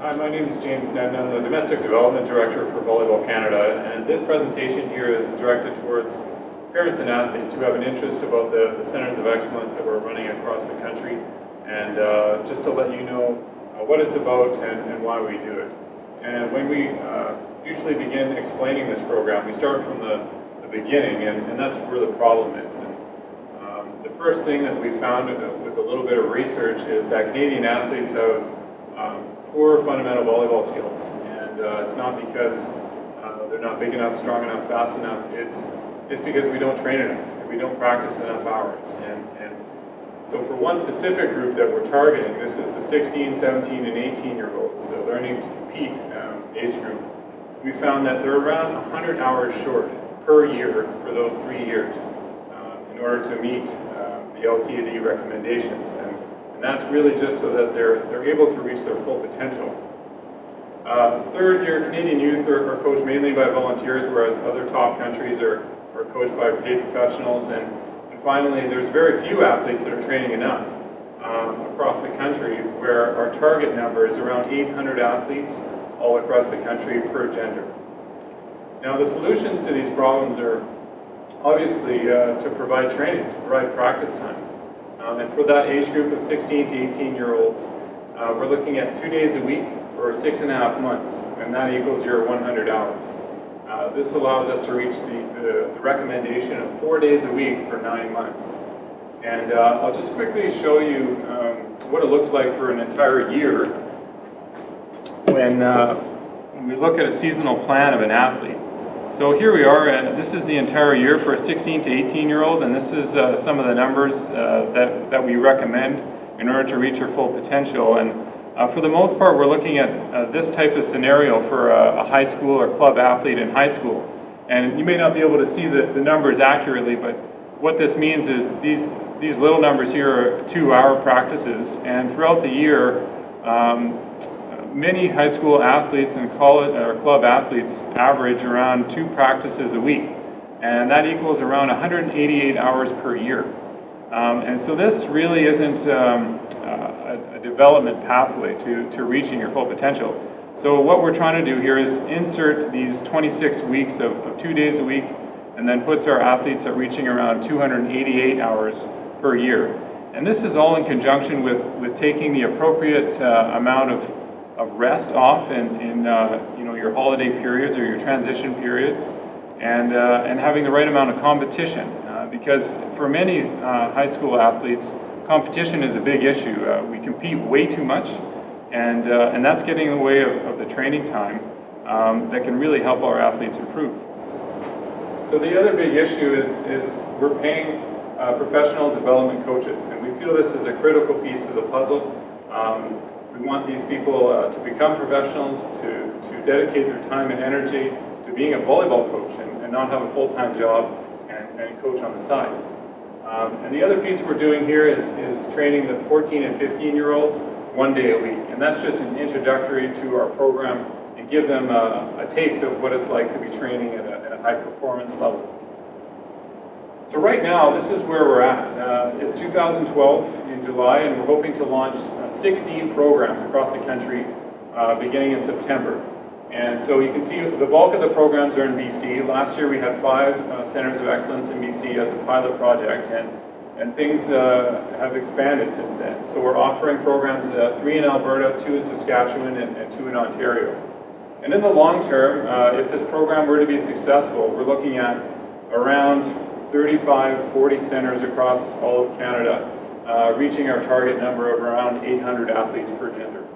Hi, my name is James Nedden. I'm the Domestic Development Director for Volleyball Canada, and this presentation here is directed towards parents and athletes who have an interest about the Centers of Excellence that we're running across the country, and just to let you know what it's about and why we do it. And when we usually begin explaining this program, we start from the beginning, and that's where the problem is. And the first thing that we found with a little bit of research is that Canadian athletes have poor fundamental volleyball skills, and it's not because they're not big enough, strong enough, fast enough. It's because we don't train enough, we don't practice enough hours. And so for one specific group that we're targeting, this is the 16, 17, and 18-year-olds, the learning to compete age group. We found that they're around 100 hours short per year for those 3 years in order to meet the LTAD recommendations. And that's really just so that they're able to reach their full potential. Third year, Canadian youth are coached mainly by volunteers, whereas other top countries are coached by paid professionals. And finally, there's very few athletes that are training enough across the country, where our target number is around 800 athletes all across the country per gender. Now, the solutions to these problems are obviously to provide training, to provide practice time. And for that age group of 16 to 18-year-olds, we're looking at 2 days a week for 6.5 months, and that equals your 100 hours. This allows us to reach the recommendation of 4 days a week for 9 months. And I'll just quickly show you what it looks like for an entire year when we look at a seasonal plan of an athlete. So here we are, and this is the entire year for a 16 to 18-year-old, and this is some of the numbers that we recommend in order to reach your full potential. And for the most part, we're looking at this type of scenario for a high school or club athlete in high school. And you may not be able to see the numbers accurately, but what this means is these little numbers here are 2-hour practices, and throughout the year, many high school athletes and college or club athletes average around 2 practices a week, and that equals around 188 hours per year. And so this really isn't a development pathway to reaching your full potential. So what we're trying to do here is insert these 26 weeks of 2 days a week, and then puts our athletes at reaching around 288 hours per year. And this is all in conjunction with taking the appropriate amount of rest off in your holiday periods or your transition periods, and having the right amount of competition, because for many high school athletes, competition is a big issue. We compete way too much, and that's getting in the way of the training time that can really help our athletes improve. So the other big issue is we're paying professional development coaches, and we feel this is a critical piece of the puzzle. We want these people to become professionals, to dedicate their time and energy to being a volleyball coach and not have a full-time job and coach on the side. And the other piece we're doing here is training the 14 and 15-year-olds 1 day a week. And that's just an introductory to our program and give them a taste of what it's like to be training at a high-performance level. So right now, this is where we're at. It's 2012 in July, and we're hoping to launch 16 programs across the country beginning in September. And so you can see the bulk of the programs are in BC. Last year we had 5 Centers of Excellence in BC as a pilot project, and things have expanded since then. So we're offering programs, 3 in Alberta, 2 in Saskatchewan, and 2 in Ontario. And in the long term, if this program were to be successful, we're looking at around 35, 40 centers across all of Canada, reaching our target number of around 800 athletes per gender.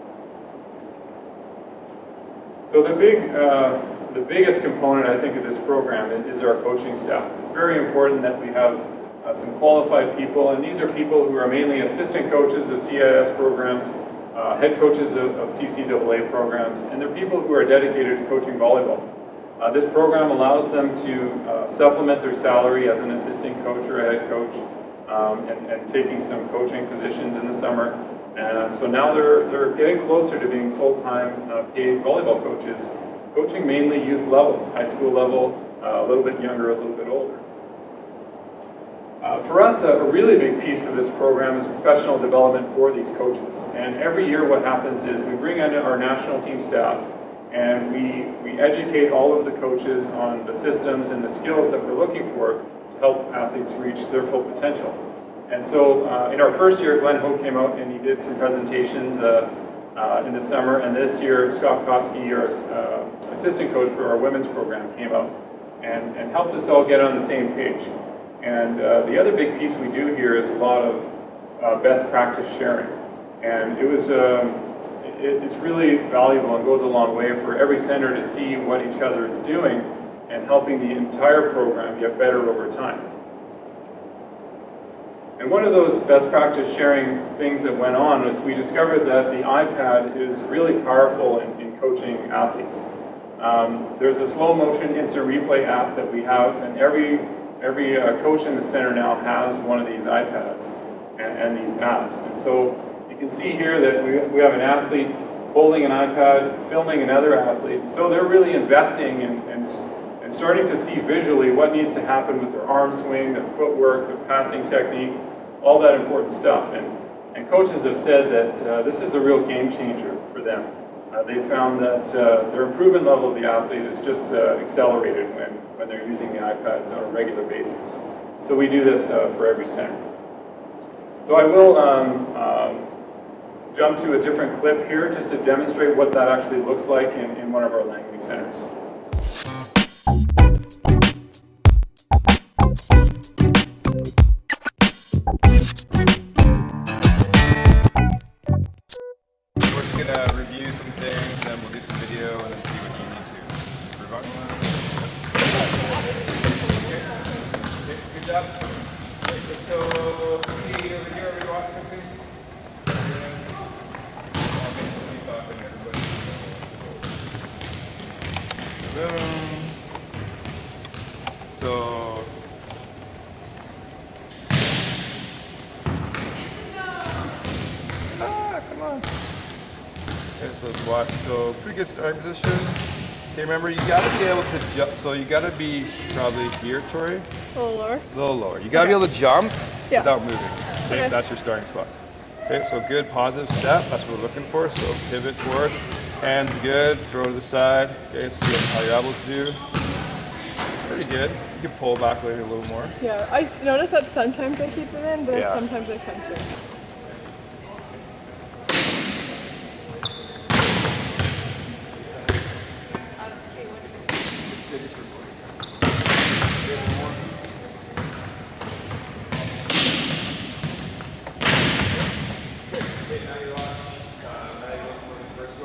So the biggest component, I think, of this program is our coaching staff. It's very important that we have some qualified people, and these are people who are mainly assistant coaches of CIS programs, head coaches of CCAA programs, and they're people who are dedicated to coaching volleyball. This program allows them to supplement their salary as an assistant coach or a head coach, and taking some coaching positions in the summer. So now they're getting closer to being full-time paid volleyball coaches, coaching mainly youth levels, high school level, a little bit younger, a little bit older. For us, a really big piece of this program is professional development for these coaches. And every year what happens is we bring in our national team staff and we educate all of the coaches on the systems and the skills that we're looking for to help athletes reach their full potential. And so in our first year, Glenn Ho came out and he did some presentations in the summer, and this year Scott Koski, our assistant coach for our women's program, came out and helped us all get on the same page. And the other big piece we do here is a lot of best practice sharing. And it was, it's really valuable and goes a long way for every center to see what each other is doing and helping the entire program get better over time. And one of those best practice sharing things that went on was we discovered that the iPad is really powerful in coaching athletes. There's a slow motion instant replay app that we have, and every coach in the center now has one of these iPads and these apps. And so you can see here that we have an athlete holding an iPad, filming another athlete. And so they're really investing and starting to see visually what needs to happen with their arm swing, their footwork, their passing technique, all that important stuff. And coaches have said that this is a real game changer for them. They found that their improvement level of the athlete is just accelerated when they're using the iPads on a regular basis. So we do this for every center. So I will jump to a different clip here just to demonstrate what that actually looks like in one of our Langley centers. Review some things, then we'll do some video, and then see what you need to improve on. Okay, good job. Let's go quickly over here. Everybody watch quickly. Boom. So. Come on. Okay, so let's watch. So pretty good starting position. Okay, remember you gotta be able to jump. So you gotta be probably here, Tori. A little lower. A little lower. You gotta be able to jump without moving. Okay. That's your starting spot. Okay, so good positive step. That's what we're looking for. So pivot towards. Hands good. Throw to the side. Okay, see how your elbows do. Pretty good. You can pull back maybe a little more. Yeah, I noticed that sometimes I keep them in, but Yeah. sometimes I punch it.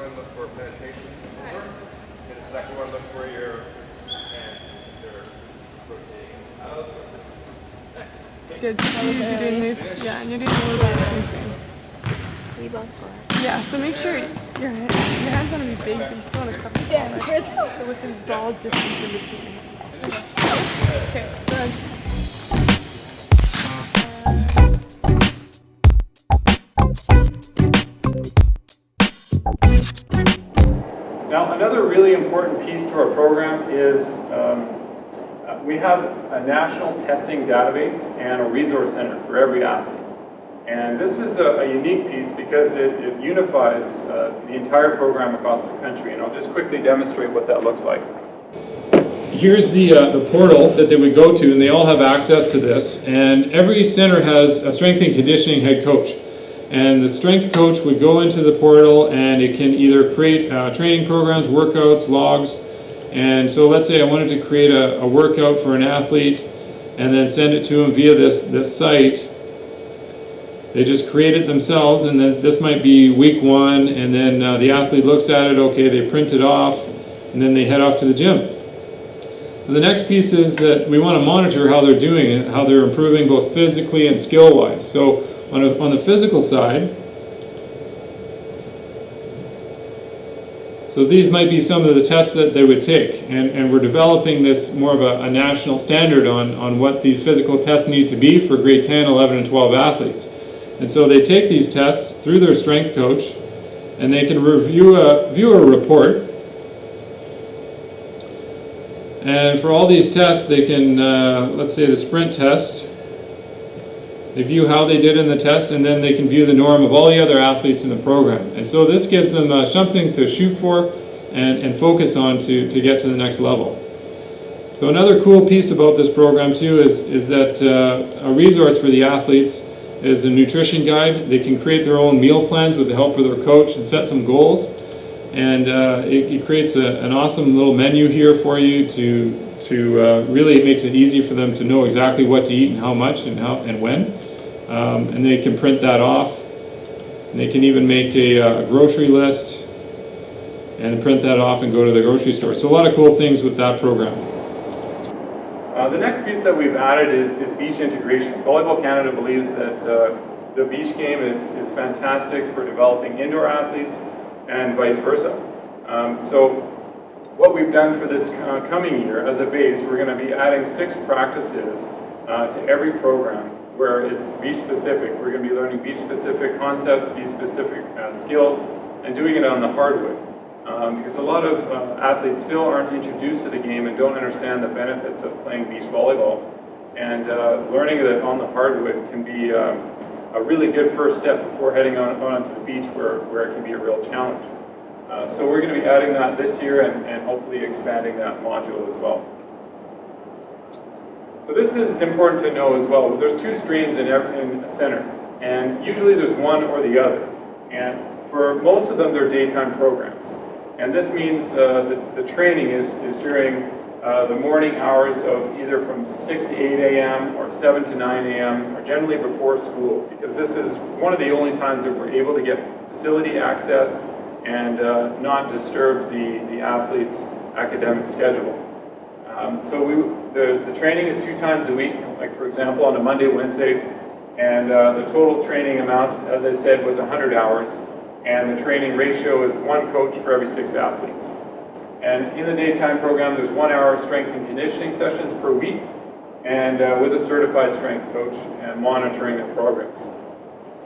Look for penetration over. And the second one, look for your hands. They're rotating out. Good. You're doing this. Yeah, and you're doing a little bit of the same thing. We both are. Yeah, so make sure your hands want to be big, but you still want to cover the ball. Chris. So within ball distance in between your hands. Okay, go ahead. Now, another really important piece to our program is we have a national testing database and a resource center for every athlete. And this is a unique piece because it unifies the entire program across the country. And I'll just quickly demonstrate what that looks like. Here's the portal that they would go to, and they all have access to this. And every center has a strength and conditioning head coach. And the strength coach would go into the portal and it can either create training programs, workouts, logs. And so let's say I wanted to create a workout for an athlete and then send it to them via this site. They just create it themselves, and then this might be week one, and then the athlete looks at it, okay, they print it off, and then they head off to the gym. So the next piece is that we want to monitor how they're doing it, how they're improving both physically and skill-wise. So on the physical side, so these might be some of the tests that they would take, and we're developing this more of a national standard on what these physical tests need to be for grade 10, 11, and 12 athletes. And so they take these tests through their strength coach, and they can view a report. And for all these tests, they can, let's say the sprint test, They view how they did in the test, and then they can view the norm of all the other athletes in the program. And so this gives them something to shoot for and focus on to get to the next level. So another cool piece about this program too is that a resource for the athletes is a nutrition guide. They can create their own meal plans with the help of their coach and set some goals. And it creates an awesome little menu here for you to really it makes it easy for them to know exactly what to eat and how much and how and when. And they can print that off. And they can even make a grocery list and print that off and go to the grocery store. So a lot of cool things with that program. The next piece that we've added is beach integration. Volleyball Canada believes that the beach game is fantastic for developing indoor athletes and vice versa. So what we've done for this coming year as a base, we're going to be adding 6 practices to every program where it's beach specific. We're going to be learning beach specific concepts, beach specific skills, and doing it on the hardwood. Because a lot of athletes still aren't introduced to the game and don't understand the benefits of playing beach volleyball. And learning that on the hardwood can be a really good first step before heading onto the beach where it can be a real challenge. So we're going to be adding that this year and hopefully expanding that module as well. So this is important to know as well. There's 2 streams in a center, and usually there's one or the other. And for most of them, they're daytime programs. And this means the training is during the morning hours of either from 6 to 8 a.m. or 7 to 9 a.m. or generally before school, because this is one of the only times that we're able to get facility access and not disturb the athlete's academic schedule. So the training is 2 times a week, like for example on a Monday, Wednesday, and the total training amount, as I said, was 100 hours. And the training ratio is 1 coach for every 6 athletes. And in the daytime program, there's 1 hour of strength and conditioning sessions per week, and with a certified strength coach and monitoring of progress.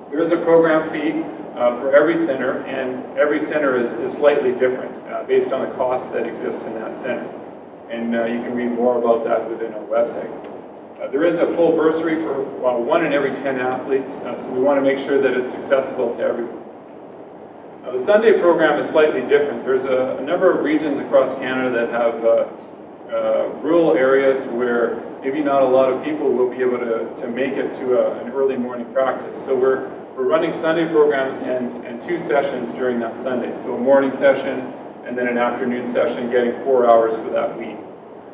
There is a program fee for every center, and every center is slightly different based on the costs that exist in that center. And you can read more about that within our website. There is a full bursary for 1 in every 10 athletes, so we want to make sure that it's accessible to everyone. The Sunday program is slightly different. There's a number of regions across Canada that have rural areas where maybe not a lot of people will be able to make it to an early morning practice. So we're running Sunday programs and 2 sessions during that Sunday. So a morning session and then an afternoon session, getting 4 hours for that week.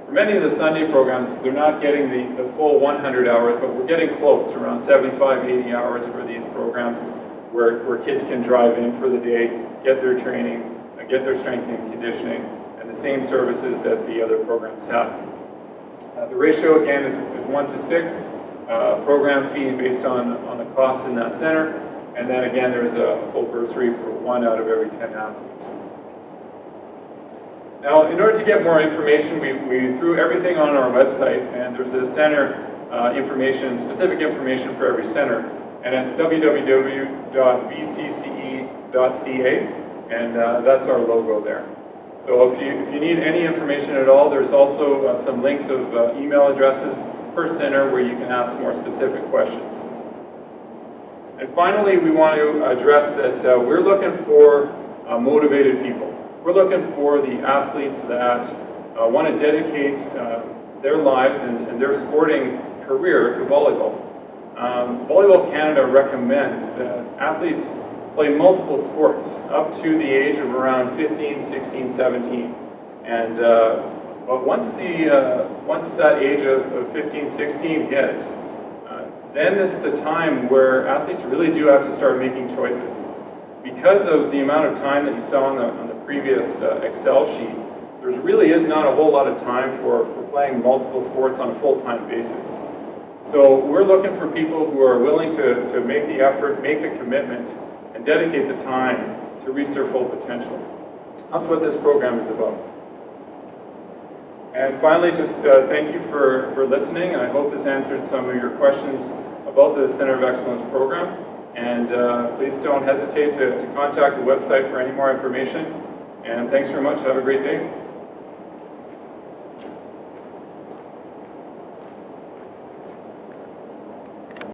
For many of the Sunday programs, they're not getting the full 100 hours, but we're getting close, around 75, 80 hours for these programs, where kids can drive in for the day, get their training, get their strength and conditioning, and the same services that the other programs have. The ratio, again, is 1 to 6, program fee based on the cost in that center, and then again, there's a full bursary for 1 out of every 10 athletes. Now, in order to get more information, we threw everything on our website, and there's a center information, specific information for every center. And it's www.vcce.ca, and that's our logo there. So if you need any information at all, there's also some links of email addresses per center where you can ask more specific questions. And finally, we want to address that we're looking for motivated people. We're looking for the athletes that want to dedicate their lives and their sporting career to volleyball. Volleyball Canada recommends that athletes play multiple sports up to the age of around 15, 16, 17. And but once that age of 15, 16 hits, then it's the time where athletes really do have to start making choices. Because of the amount of time that you saw on the previous Excel sheet, there really is not a whole lot of time for playing multiple sports on a full-time basis. So we're looking for people who are willing to make the effort, make the commitment, and dedicate the time to reach their full potential. That's what this program is about. And finally, just thank you for listening. I hope this answered some of your questions about the Center of Excellence program. And please don't hesitate to contact the website for any more information. And thanks very much. Have a great day.